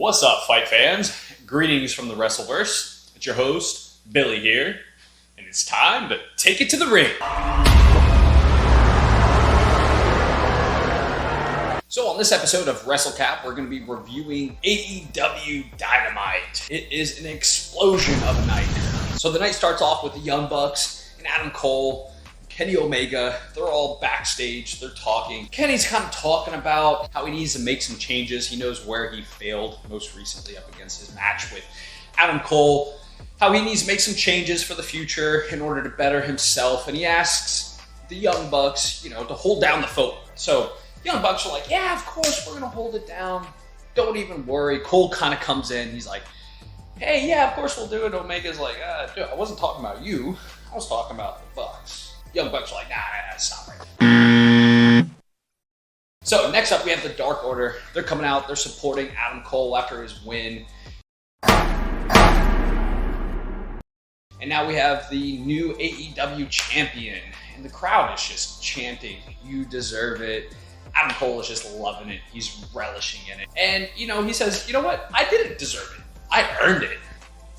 What's up, fight fans? Greetings from the Wrestleverse. It's your host, Billy here, and it's time to take it to the ring. So on this episode of WrestleCap, we're going to be reviewing AEW Dynamite. It is an explosion of a night. So the night starts off with the Young Bucks and Adam Cole, Kenny Omega. They're all backstage, they're talking. Kenny's kind of talking about how he needs to make some changes. He knows where he failed most recently up against his match with Adam Cole, how he needs to make some changes for the future in order to better himself. And he asks the Young Bucks, to hold down the fort. So Young Bucks are like, yeah, of course, we're going to hold it down. Don't even worry. Cole kind of comes in. He's like, hey, yeah, of course we'll do it. Omega's like, dude, I wasn't talking about you. I was talking about the Bucks. Young Bucks are like, nah, stop right there. So next up, we have the Dark Order. They're coming out. They're supporting Adam Cole after his win. And now we have the new AEW champion. And the crowd is just chanting, you deserve it. Adam Cole is just loving it. He's relishing in it. And, he says, you know what? I didn't deserve it. I earned it.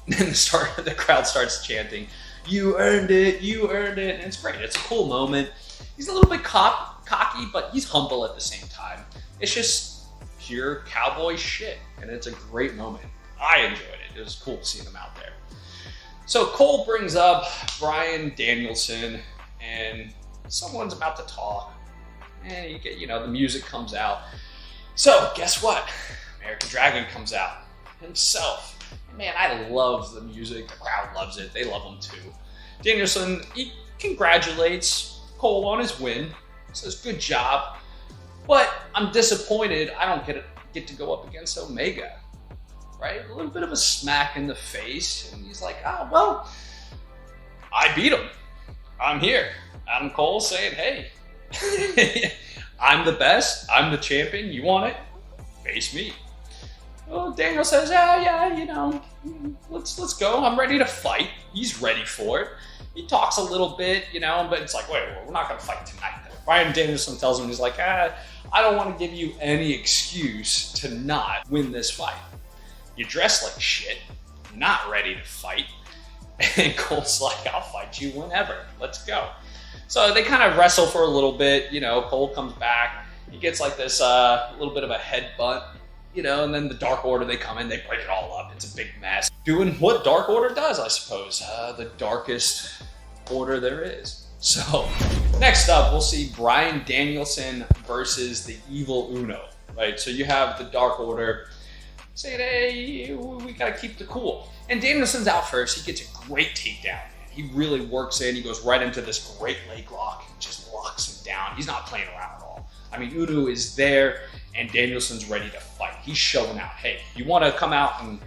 And then the crowd starts chanting, you earned it, you earned it. And it's great. It's a cool moment. He's a little bit cocky, but he's humble at the same time. It's just pure cowboy shit. And it's a great moment. I enjoyed it. It was cool seeing him out there. So Cole brings up Bryan Danielson, and someone's about to talk. And you get, the music comes out. So guess what? American Dragon comes out himself. And man, I love the music. The crowd loves it. They love him too. Danielson, he congratulates Cole on his win. Says, good job. But I'm disappointed I don't get to go up against Omega. Right? A little bit of a smack in the face. And he's like, oh, well, I beat him. I'm here. Adam Cole saying, hey, I'm the best. I'm the champion. You want it? Face me. Well, Daniel says, let's go. I'm ready to fight. He's ready for it. He talks a little bit, but it's like, wait, we're not going to fight tonight, though. Bryan Danielson tells him, he's like, I don't want to give you any excuse to not win this fight. You dress like shit, not ready to fight. And Cole's like, I'll fight you whenever. Let's go. So they kind of wrestle for a little bit. Cole comes back. He gets like this little bit of a headbutt, and then the Dark Order, they come in, they break it all up. It's a big mess. Doing what Dark Order does, I suppose. The darkest order there is. So next up, we'll see Bryan Danielson versus the Evil Uno, right? So you have the Dark Order saying, hey, we got to keep the cool. And Danielson's out first. He gets a great takedown. He really works in. He goes right into this great leg lock and just locks him down. He's not playing around at all. I mean, Uno is there, and Danielson's ready to fight. He's showing out. Hey, you want to come out and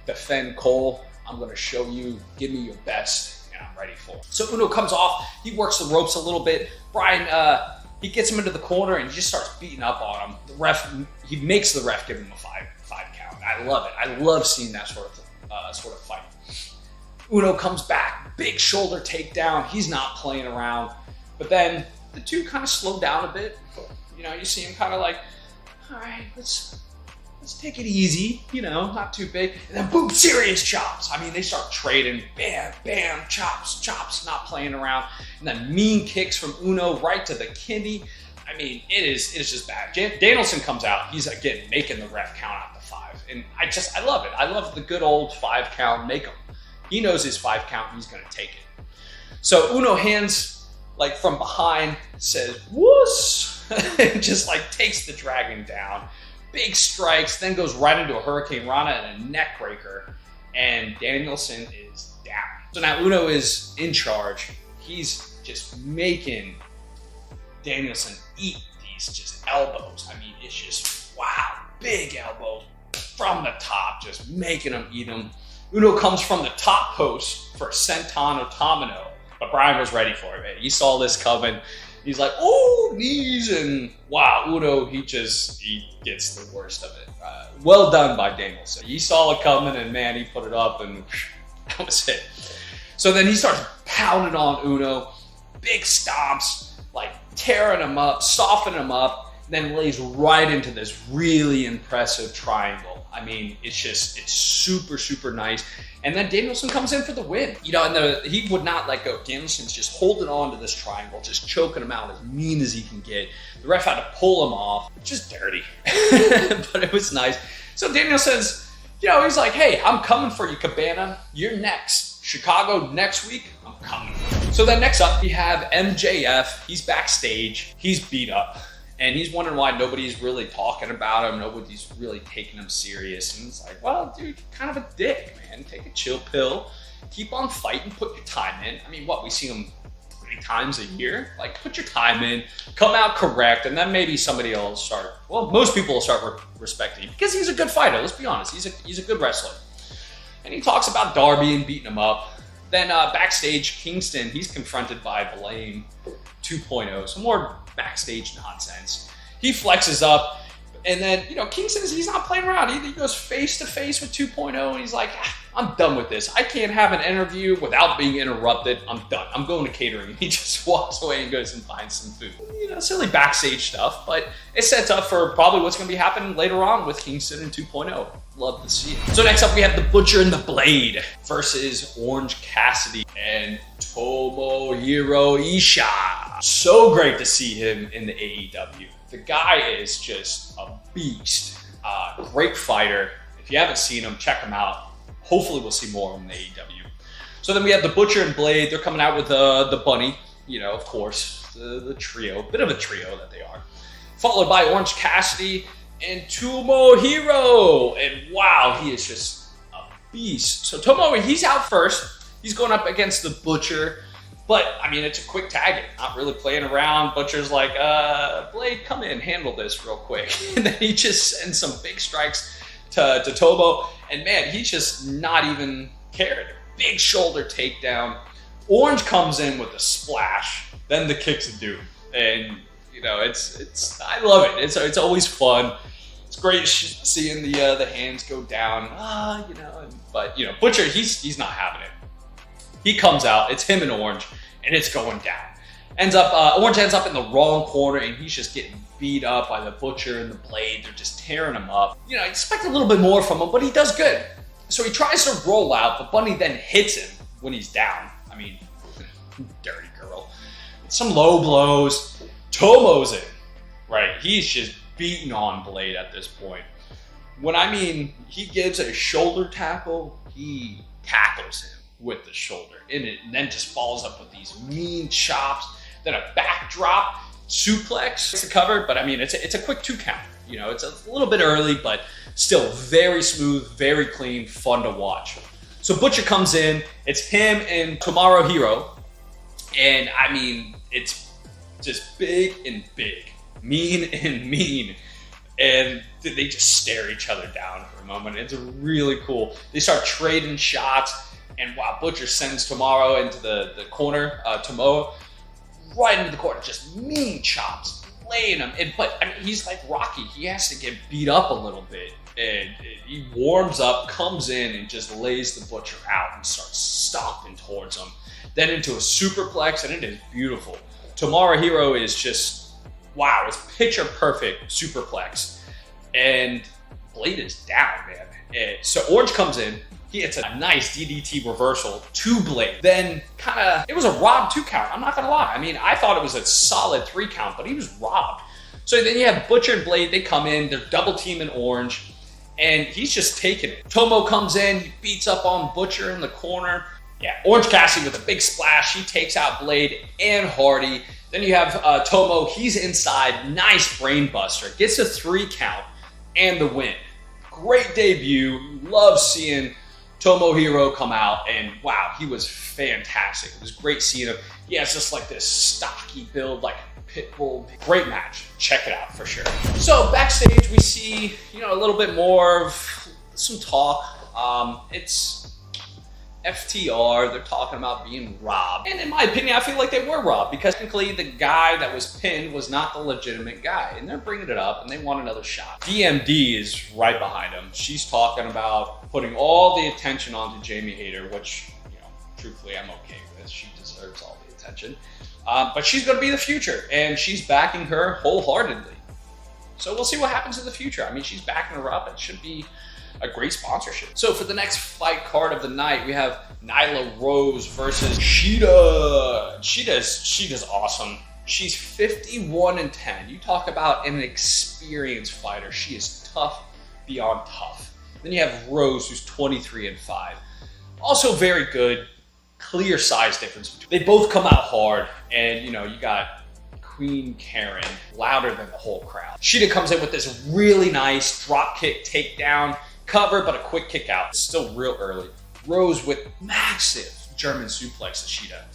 defend Cole? I'm going to show you. Give me your best, and I'm ready for it. So Uno comes off. He works the ropes a little bit. Bryan, he gets him into the corner, and he just starts beating up on him. The ref, he makes the ref give him a five count. I love it. I love seeing that sort of fight. Uno comes back, big shoulder takedown. He's not playing around. But then the two kind of slow down a bit. You see him kind of like, all right, let's take it easy, not too big. And then boom, serious chops. I mean, they start trading, bam, bam, chops, not playing around. And then mean kicks from Uno right to the kidney. I mean, it is just bad. Danielson comes out. He's, again, making the ref count out to 5. And I love it. I love the good old 5 count, make him. He knows his 5 count, he's going to take it. So Uno hands, from behind, says, whoosh, and just, takes the Dragon down. Big strikes, then goes right into a Hurricane Rana and a neck breaker. And Danielson is down. So now Uno is in charge. He's just making Danielson eat these just elbows. I mean, it's just, wow, big elbows from the top, just making him eat them. Uno comes from the top post for Senton Otomino, but Bryan was ready for it, man. He saw this coming. He's like, oh, knees, and wow, Uno, he gets the worst of it. Well done by Danielson. He saw it coming, and man, he put it up, and that was it. So then he starts pounding on Uno, big stomps, tearing him up, softening him up, then lays right into this really impressive triangle. I mean, it's super, super nice. And then Danielson comes in for the win. You know, and he would not let go. Danielson's just holding on to this triangle, just choking him out as mean as he can get. The ref had to pull him off. Just dirty. But it was nice. So Danielson's, you know, he's like, hey, I'm coming for you, Cabana. You're next. Chicago next week, I'm coming. So then next up, we have MJF. He's backstage. He's beat up. And he's wondering why nobody's really talking about him. Nobody's really taking him serious. And it's like, well, dude, kind of a dick, man. Take a chill pill. Keep on fighting. Put your time in. I mean, what? We see him 3 times a year? Like, put your time in. Come out correct. And then maybe somebody will start, well, most people will start respecting him. Because he's a good fighter. Let's be honest. He's a good wrestler. And he talks about Darby and beating him up. Then backstage, Kingston, he's confronted by Blame 2.0. Some more backstage nonsense. He flexes up, and then, you know, Kingston, he's not playing around. He goes face to face with 2.0, and he's like, I'm done with this. I can't have an interview without being interrupted. I'm done. I'm going to catering. He just walks away and goes and finds some food. You know, silly backstage stuff, but it sets up for probably what's going to be happening later on with Kingston and 2.0. Love to see it. So next up, we have the Butcher and the Blade versus Orange Cassidy and Tomohiro Ishii. So great to see him in the AEW. The guy is just a beast. Great fighter. If you haven't seen him, check him out. Hopefully we'll see more of him in the AEW. So then we have the Butcher and Blade. They're coming out with the Bunny, you know, of course, the trio. Bit of a trio that they are. Followed by Orange Cassidy and Tomohiro. And wow, he is just a beast. So Tomohiro, he's out first. He's going up against the Butcher. But, I mean, it's a quick tag it. Not really playing around. Butcher's like, Blade, come in, handle this real quick. And then he just sends some big strikes to Tomo. And, man, he's just not even cared. Big shoulder takedown. Orange comes in with a splash. Then the kicks of doom. And, you know, it's I love it. It's always fun. It's great seeing the hands go down. You know, but, you know, Butcher, he's not having it. He comes out, it's him and Orange, and it's going down. Orange ends up in the wrong corner, and he's just getting beat up by the Butcher and the Blade. They're just tearing him up. You know, I expect a little bit more from him, but he does good. So he tries to roll out. The Bunny then hits him when he's down. I mean, dirty girl. Some low blows. Tomo's in, right? He's just beating on Blade at this point. When I mean he gives a shoulder tackle, he tackles him with the shoulder and then just follows up with these mean chops, then a backdrop suplex to cover. But I mean, it's a quick 2 count. You know, it's a little bit early, but still very smooth, very clean, fun to watch. So Butcher comes in. It's him and Tomohiro, and I mean, it's just big and big, mean and mean, and they just stare each other down for a moment. It's really cool. They start trading shots. And wow, Butcher sends Tomohiro into the corner, Tomoa, right into the corner, just mean chops, laying him. But I mean, he's like Rocky. He has to get beat up a little bit. And he warms up, comes in, and just lays the Butcher out and starts stomping towards him. Then into a superplex, and it is beautiful. Tomohiro is just, wow, it's picture perfect superplex. And Blade is down, man. So Orange comes in. He hits a nice DDT reversal to Blade. Then it was a robbed 2 count. I'm not going to lie. I mean, I thought it was a solid 3 count, but he was robbed. So then you have Butcher and Blade. They come in. They're double teaming Orange. And he's just taking it. Tomo comes in. He beats up on Butcher in the corner. Yeah, Orange Cassidy with a big splash. He takes out Blade and Hardy. Then you have Tomo. He's inside. Nice brain buster. Gets a 3 count and the win. Great debut. Love seeing Tomohiro come out, and wow, he was fantastic. It was great seeing him. He has just like this stocky build, like a pit bull. Great match. Check it out for sure. So backstage, we see, you know, a little bit more of some talk. It's FTR. They're talking about being robbed, and in my opinion, I feel like they were robbed because technically the guy that was pinned was not the legitimate guy, and they're bringing it up, and they want another shot. DMD is right behind him. She's talking about putting all the attention onto Jamie Hayter, which, you know, truthfully, I'm okay with. She deserves all the attention, but she's going to be the future, and she's backing her wholeheartedly. So we'll see what happens in the future. I mean, she's backing her up. It should be a great sponsorship. So for the next fight card of the night, we have Nila Rose versus Cheetah. Cheetah's awesome. She's 51-10. You talk about an experienced fighter. She is tough beyond tough. Then you have Rose, who's 23-5. Also very good. Clear size difference between. They both come out hard, and you got Queen Karen louder than the whole crowd. Cheetah comes in with this really nice drop kick takedown cover, but a quick kick out. It's still real early. Rose with massive German suplex to Cheetah,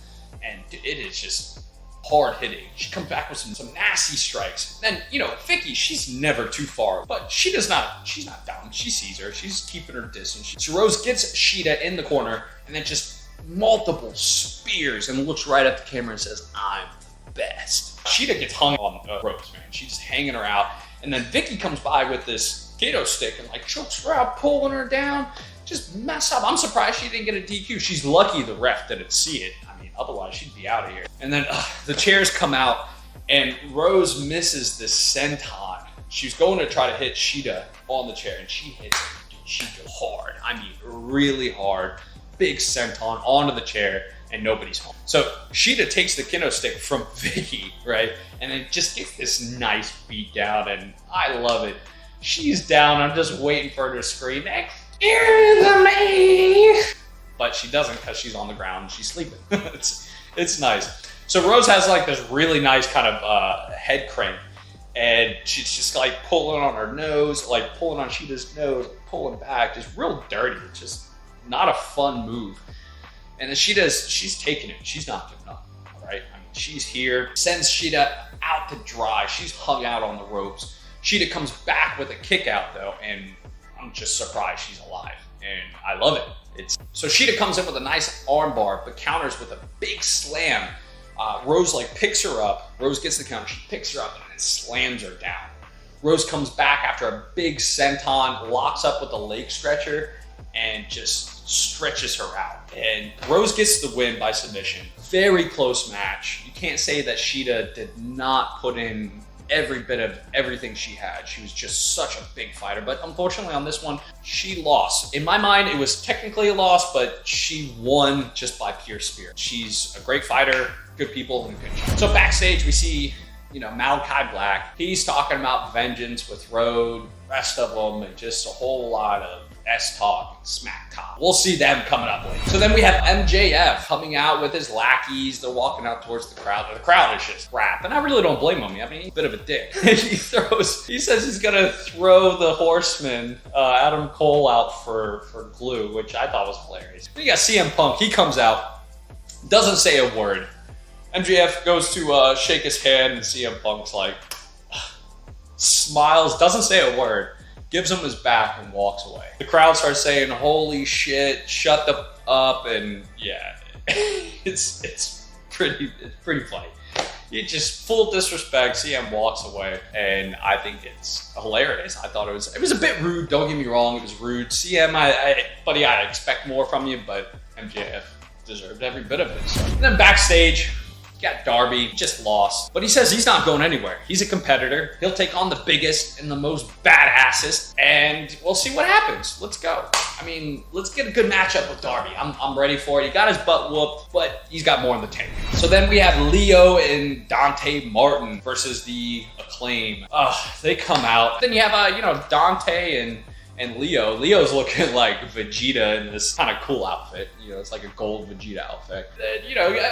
and it is just hard hitting. She comes back with some nasty strikes. Then, Vicky, she's never too far, but she's not dumb. She sees her. She's keeping her distance. So Rose gets Cheetah in the corner, and then just multiple spears, and looks right at the camera and says, "I'm the best." Cheetah gets hung on Rose, man. She's just hanging her out. And then Vicky comes by with this kendo stick and chokes her out, pulling her down. Just mess up. I'm surprised she didn't get a DQ. She's lucky the ref didn't see it. I mean, otherwise she'd be out of here. And then the chairs come out, and Rose misses this senton. She was going to try to hit Cheetah on the chair, and she hits it. Dude, she goes hard. I mean, really hard. Big senton onto the chair, and nobody's home. So Cheetah takes the kendo stick from Vicky, right? And then just gets this nice beat down, and I love it. She's down. I'm just waiting for her to scream, "Excuse me!" But she doesn't, because she's on the ground and she's sleeping. It's nice. So Rose has this really nice kind of head crank, and she's just pulling on her nose, pulling on Cheetah's nose, pulling back, just real dirty. Just not a fun move. And then she's taking it. She's not giving up, all right? I mean, she's here, sends Cheetah out to dry. She's hung out on the ropes. Cheetah comes back with a kick out, though, and I'm just surprised she's alive. And I love it. So Cheetah comes in with a nice armbar, but counters with a big slam. Rose picks her up. Rose gets the counter. She picks her up and then slams her down. Rose comes back after a big senton, locks up with a leg stretcher, and just stretches her out. And Rose gets the win by submission. Very close match. You can't say that Cheetah did not put in every bit of everything she had. She was just such a big fighter. But unfortunately on this one, she lost. In my mind, it was technically a loss, but she won just by pure spirit. She's a great fighter, good people, and good job. So backstage, we see Malachi Black. He's talking about vengeance with Road, rest of them, and just a whole lot of S-talk, smack talk. We'll see them coming up later. So then we have MJF coming out with his lackeys. They're walking out towards the crowd. The crowd is just crap, and I really don't blame him. I mean, he's a bit of a dick. He says he's gonna throw the Horseman, Adam Cole, out for glue, which I thought was hilarious. Then you got CM Punk. He comes out, doesn't say a word. MJF goes to shake his hand, and CM Punk's smiles, doesn't say a word, gives him his back, and walks away. The crowd starts saying, "Holy shit, shut the up," and yeah, it's pretty funny. It just full disrespect. CM walks away, and I think it's hilarious. I thought it was a bit rude. Don't get me wrong, it was rude. CM, buddy, I expect more from you, but MJF deserved every bit of it. So. And then backstage, got Darby, just lost. But he says he's not going anywhere. He's a competitor. He'll take on the biggest and the most badassest, and we'll see what happens. Let's go. I mean, let's get a good matchup with Darby. I'm ready for it. He got his butt whooped, but he's got more in the tank. So then we have Leo and Dante Martin versus the Acclaim. They come out. Then you have, Dante and Leo. Leo's looking like Vegeta in this kind of cool outfit. It's like a gold Vegeta outfit.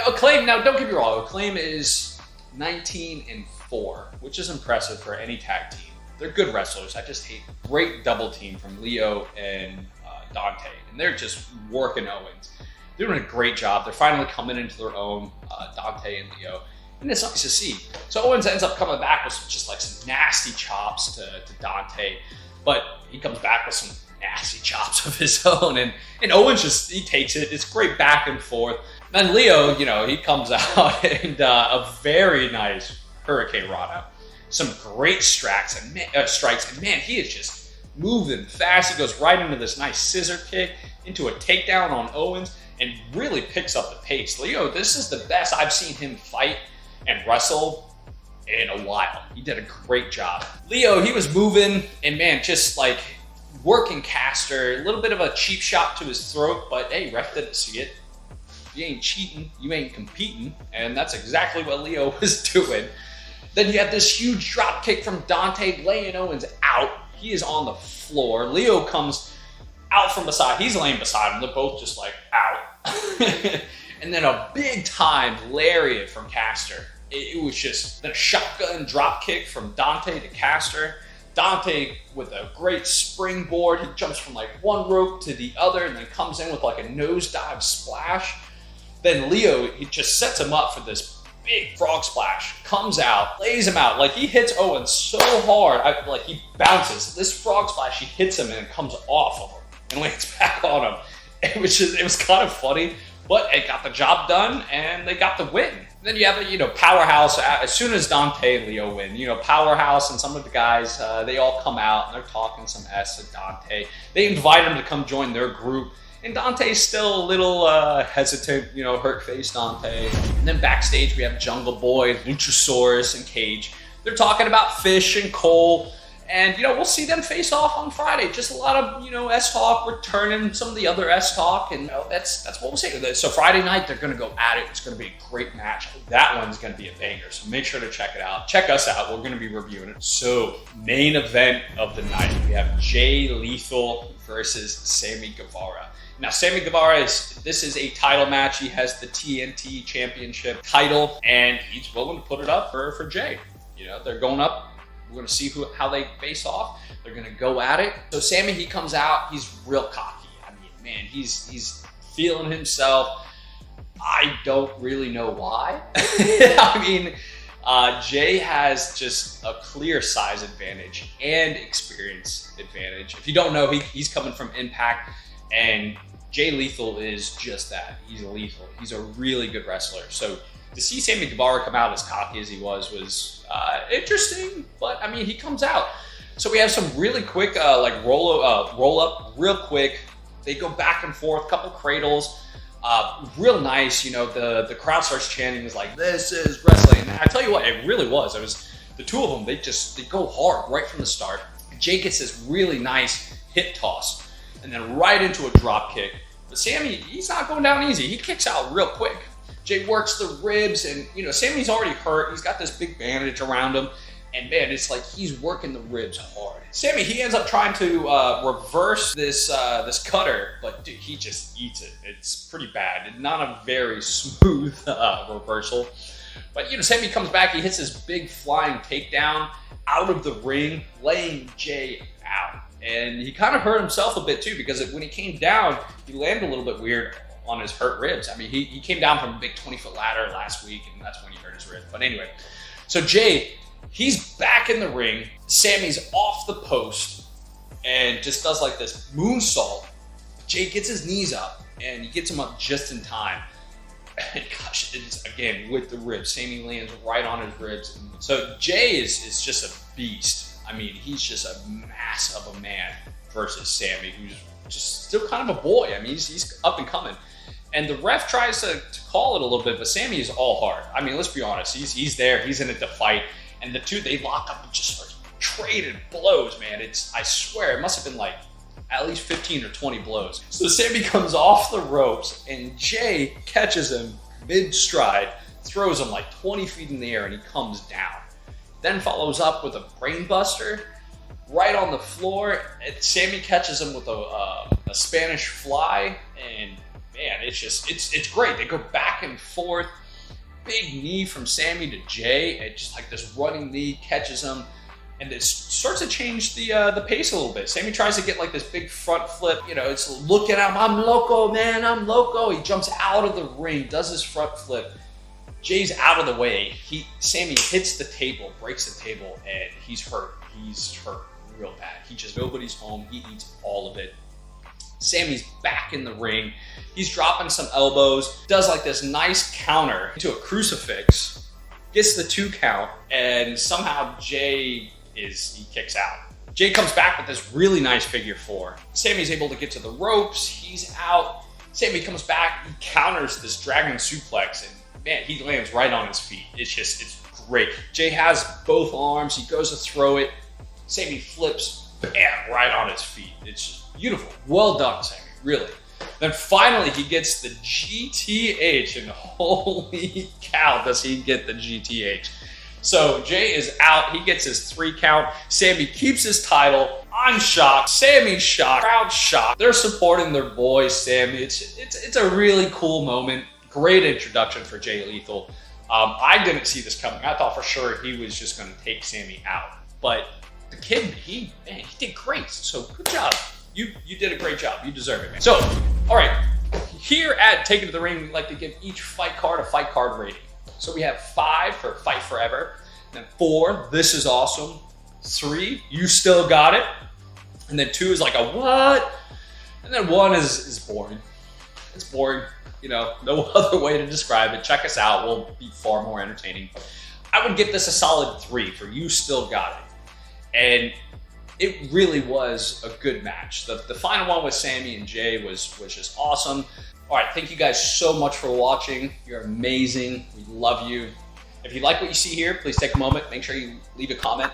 Acclaim, now don't get me wrong, Acclaim is 19-4, which is impressive for any tag team. They're good wrestlers. I just hate great double team from Leo and Dante. And they're just working Owens. They're doing a great job. They're finally coming into their own, Dante and Leo. And it's nice to see. So Owens ends up coming back with some nasty chops to Dante. But he comes back with some nasty chops of his own, and Owens he takes it. It's great back and forth. Then Leo, he comes out and a very nice Hurricane Rana, some great strikes, and man, he is just moving fast. He goes right into this nice scissor kick, into a takedown on Owens, and really picks up the pace. Leo, this is the best I've seen him fight and wrestle in a while. He did a great job. Leo, he was moving, and man, just working caster, a little bit of a cheap shot to his throat, but hey, ref didn't see it. If you ain't cheating, you ain't competing, and that's exactly what Leo was doing. Then you have this huge drop kick from Dante, laying Owens out. He is on the floor. Leo comes out from beside. He's laying beside him. They're both just like out. And then a big time lariat from Caster. It was just a shotgun drop kick from Dante to Caster. Dante with a great springboard. He jumps from like one rope to the other and then comes in with like a nosedive splash. Then Leo, he just sets him up for this big frog splash. Comes out, lays him out. Like he hits Owens so hard, like he bounces. This frog splash, he hits him and it comes off of him and lands back on him. It was kind of funny, but it got the job done and they got the win. Then you have Powerhouse. As soon as Dante and Leo win, Powerhouse and some of the guys, they all come out and they're talking some S to Dante. They invite him to come join their group. And Dante's still a little hesitant, hurt-faced Dante. And then backstage, we have Jungle Boy, Luchasaurus, and Cage. They're talking about Fish and Cole. And, we'll see them face off on Friday. Just a lot of, S-Talk, returning some of the other S-Talk. And that's what we'll see. So Friday night, they're going to go at it. It's going to be a great match. That one's going to be a banger. So make sure to check it out. Check us out. We're going to be reviewing it. So main event of the night. We have Jay Lethal versus Sammy Guevara. Now, Sammy Guevara, this is a title match. He has the TNT Championship title, and he's willing to put it up for Jay. They're going up. We're going to see how they face off. They're going to go at it. So Sammy, he comes out. He's real cocky. I mean, man, he's feeling himself. I don't really know why. I mean, Jay has just a clear size advantage and experience advantage. If you don't know, he's coming from Impact, and Jay Lethal is just that. He's lethal. He's a really good wrestler. So to see Sammy Guevara come out as cocky as he was interesting, but I mean, he comes out. So we have some really quick roll up real quick. They go back and forth, couple cradles, real nice. The crowd starts chanting, is like, this is wrestling. And I tell you what, it really was. It was the two of them. They go hard right from the start. Jay gets this really nice hip toss and then right into a drop kick. But Sammy, he's not going down easy. He kicks out real quick. Jay works the ribs, and Sammy's already hurt. He's got this big bandage around him, and man, it's like he's working the ribs hard. Sammy, he ends up trying to reverse this cutter, but dude, he just eats it. It's pretty bad. Not a very smooth reversal. But Sammy comes back. He hits this big flying takedown out of the ring, laying Jay out. And he kind of hurt himself a bit too, because when he came down, he landed a little bit weird on his hurt ribs. I mean, he came down from a big 20-foot ladder last week, and that's when he hurt his ribs. But anyway, so Jay, he's back in the ring. Sammy's off the post and just does like this moonsault. Jay gets his knees up, and he gets him up just in time. And gosh, it's again with the ribs. Sammy lands right on his ribs. So Jay is just a beast. I mean, he's just a mass of a man versus Sammy, who's just still kind of a boy. I mean, he's up and coming. And the ref tries to call it a little bit, but Sammy is all heart. I mean, let's be honest. He's there. He's in it to fight. And the two, they lock up and just start trading blows, man. I swear, it must have been like at least 15 or 20 blows. So Sammy comes off the ropes, and Jay catches him mid-stride, throws him like 20 feet in the air, and he comes down. Then follows up with a brainbuster right on the floor. And Sammy catches him with a Spanish fly, and man, it's great. They go back and forth. Big knee from Sammy to Jay, and just like this running knee catches him, and it starts to change the pace a little bit. Sammy tries to get like this big front flip. It's look at him. I'm loco, man. I'm loco. He jumps out of the ring, does his front flip. Jay's out of the way. Sammy hits the table, breaks the table, and he's hurt. He's hurt real bad. Nobody's home. He eats all of it. Sammy's back in the ring. He's dropping some elbows, does like this nice counter to a crucifix, gets the 2 count, and somehow Jay he kicks out. Jay comes back with this really nice figure 4. Sammy's able to get to the ropes. He's out. Sammy comes back. He counters this dragon suplex, and man, he lands right on his feet. It's great. Jay has both arms. He goes to throw it. Sammy flips bam, right on his feet. It's just beautiful. Well done, Sammy, really. Then finally he gets the GTH, and holy cow, does he get the GTH. So Jay is out, he gets his 3 count. Sammy keeps his title. I'm shocked, Sammy's shocked, crowd's shocked. They're supporting their boy, Sammy. It's a really cool moment. Great introduction for Jay Lethal. I didn't see this coming. I thought for sure he was just gonna take Sammy out. But the kid, he did great. So good job. You did a great job. You deserve it, man. So, all right. Here at Take It to the Ring, we like to give each fight card a fight card rating. So we have 5 for Fight Forever. Then 4, this is awesome. 3, you still got it. And then 2 is like a what? And then 1 is boring. It's boring. You know, no other way to describe it. Check us out. We'll be far more entertaining. I would give this a solid 3 for you still got it. And it really was a good match. The final one with Sammy and Jay was just awesome. All right, thank you guys so much for watching. You're amazing. We love you. If you like what you see here, please take a moment. Make sure you leave a comment,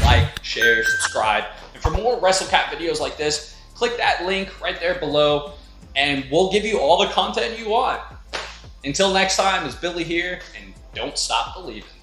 like, share, subscribe. And for more WrestleCap videos like this, click that link right there below, and we'll give you all the content you want. Until next time, it's Billy here, and don't stop believing.